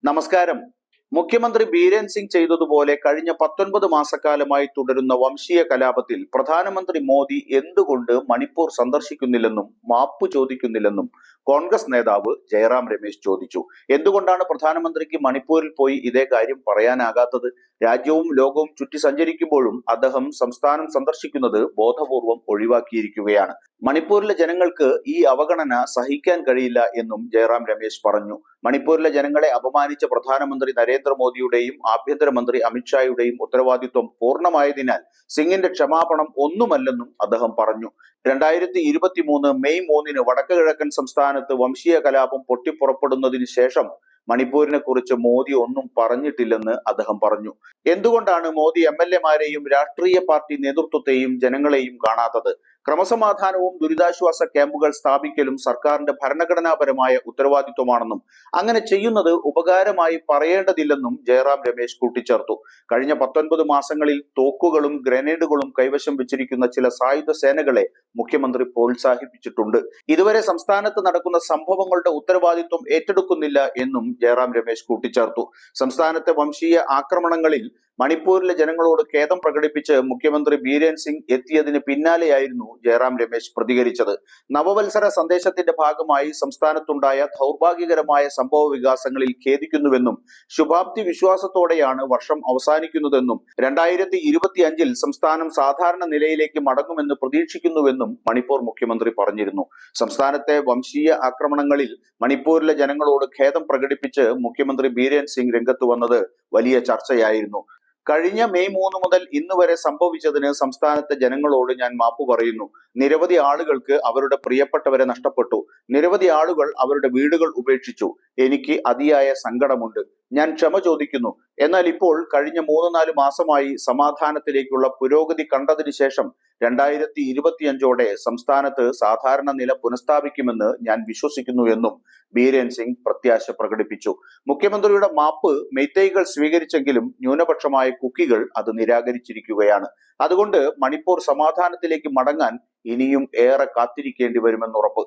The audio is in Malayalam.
നമസ്കാരം. മുഖ്യമന്ത്രി ബീരേൻ സിംഗ് ചെയ്തതുപോലെ കഴിഞ്ഞ 19 മാസക്കാലമായി തുടരുന്ന വംശീയ കലാപത്തിൽ പ്രധാനമന്ത്രി മോദി എന്തുകൊണ്ട് മണിപ്പൂർ സന്ദർശിക്കുന്നില്ലെന്നും മാപ്പ് ചോദിക്കുന്നില്ലെന്നും കോൺഗ്രസ് നേതാവ് ജയറാം രമേശ് ചോദിച്ചു. എന്തുകൊണ്ടാണ് പ്രധാനമന്ത്രിക്ക് മണിപ്പൂരിൽ പോയി ഇതേ കാര്യം പറയാനാകാത്തത്? രാജ്യവും ലോകവും ചുറ്റി സഞ്ചരിക്കുമ്പോഴും അദ്ദേഹം സംസ്ഥാനം സന്ദർശിക്കുന്നത് ബോധപൂർവം ഒഴിവാക്കിയിരിക്കുകയാണ്. മണിപ്പൂരിലെ ജനങ്ങൾക്ക് ഈ അവഗണന സഹിക്കാൻ കഴിയില്ല എന്നും ജയറാം രമേശ് പറഞ്ഞു. മണിപ്പൂരിലെ ജനങ്ങളെ അപമാനിച്ച പ്രധാനമന്ത്രി നരേന്ദ്രമോദിയുടെയും ആഭ്യന്തരമന്ത്രി അമിത്ഷായുടെയും ഉത്തരവാദിത്വം പൂർണ്ണമായതിനാൽ സിംഗിന്റെ ക്ഷമാപണം ഒന്നുമല്ലെന്നും അദ്ദേഹം പറഞ്ഞു. 2023 മെയ് 3 വടക്ക് കിഴക്കൻ സംസ്ഥാനത്ത് വംശീയ കലാപം പൊട്ടിപ്പുറപ്പെടുന്നതിന് ശേഷം മണിപ്പൂരിനെ കുറിച്ച് മോദി ഒന്നും പറഞ്ഞിട്ടില്ലെന്ന് അദ്ദേഹം പറഞ്ഞു. എന്തുകൊണ്ടാണ് മോദി MLA-മാരെയും രാഷ്ട്രീയ പാർട്ടി നേതൃത്വത്തെയും ജനങ്ങളെയും കാണാത്തത്? ക്രമസമാധാനവും ദുരിതാശ്വാസ ക്യാമ്പുകൾ സ്ഥാപിക്കലും സർക്കാരിന്റെ ഭരണഘടനാപരമായ ഉത്തരവാദിത്വമാണെന്നും അങ്ങനെ ചെയ്യുന്നത് ഉപകാരമായി പറയേണ്ടതില്ലെന്നും ജയറാം രമേശ് കൂട്ടിച്ചേർത്തു. കഴിഞ്ഞ 19 മാസങ്ങളിൽ തോക്കുകളും ഗ്രനേഡുകളും കൈവശം വെച്ചിരിക്കുന്ന ചില സായുധ സേനകളെ മുഖ്യമന്ത്രി പ്രോത്സാഹിപ്പിച്ചിട്ടുണ്ട്. ഇതുവരെ സംസ്ഥാനത്ത് നടക്കുന്ന സംഭവങ്ങളുടെ ഉത്തരവാദിത്വം ഏറ്റെടുക്കുന്നില്ല എന്നും ജയറാം രമേശ് കൂട്ടിച്ചേർത്തു. സംസ്ഥാനത്തെ വംശീയ ആക്രമണങ്ങളിൽ മണിപ്പൂരിലെ ജനങ്ങളോട് ഖേദം പ്രകടിപ്പിച്ച് മുഖ്യമന്ത്രി ബീരേൻ സിംഗ് എത്തിയതിന് പിന്നാലെയായിരുന്നു ജയറാം രമേശ് പ്രതികരിച്ചത്. നവവത്സര സന്ദേശത്തിന്റെ ഭാഗമായി സംസ്ഥാനത്തുണ്ടായ ദൗർഭാഗ്യകരമായ സംഭവ വികാസങ്ങളിൽ ഖേദിക്കുന്നുവെന്നും ശുഭാപ്തി വിശ്വാസത്തോടെയാണ് വർഷം അവസാനിക്കുന്നതെന്നും 2025 സംസ്ഥാനം സാധാരണ നിലയിലേക്ക് മടങ്ങുമെന്ന് പ്രതീക്ഷിക്കുന്നുവെന്നും മണിപ്പൂർ മുഖ്യമന്ത്രി പറഞ്ഞിരുന്നു. സംസ്ഥാനത്തെ വംശീയ ആക്രമണങ്ങളിൽ മണിപ്പൂരിലെ ജനങ്ങളോട് ഖേദം പ്രകടിപ്പിച്ച് മുഖ്യമന്ത്രി ബീരേൻ സിംഗ് രംഗത്ത് വന്നത് വലിയ ചർച്ചയായിരുന്നു. കഴിഞ്ഞ മെയ് 3 മുതൽ ഇന്ന് വരെ സംഭവിച്ചതിന് സംസ്ഥാനത്തെ ജനങ്ങളോട് ഞാൻ മാപ്പ് പറയുന്നു. നിരവധി ആളുകൾക്ക് അവരുടെ പ്രിയപ്പെട്ടവരെ നഷ്ടപ്പെട്ടു. നിരവധി ആളുകൾ അവരുടെ വീടുകൾ ഉപേക്ഷിച്ചു. എനിക്ക് അതിയായ സങ്കടമുണ്ട്. ഞാൻ ക്ഷമ ചോദിക്കുന്നു. എന്നാൽ ഇപ്പോൾ കഴിഞ്ഞ 3-4 മാസമായി സമാധാനത്തിലേക്കുള്ള പുരോഗതി കണ്ടതിന് ശേഷം 2025 സംസ്ഥാനത്ത് സാധാരണ നില പുനഃസ്ഥാപിക്കുമെന്ന് ഞാൻ വിശ്വസിക്കുന്നു എന്നും ബീരേൻ സിംഗ് പ്രത്യാശ പ്രകടിപ്പിച്ചു. മുഖ്യമന്ത്രിയുടെ മാപ്പ് മെയ്തേയികൾ സ്വീകരിച്ചെങ്കിലും ന്യൂനപക്ഷമായ കുക്കികൾ അത് നിരാകരിച്ചിരിക്കുകയാണ്. അതുകൊണ്ട് മണിപ്പൂർ സമാധാനത്തിലേക്ക് മടങ്ങാൻ ഇനിയും ഏറെ കാത്തിരിക്കേണ്ടി വരുമെന്നുറപ്പ്.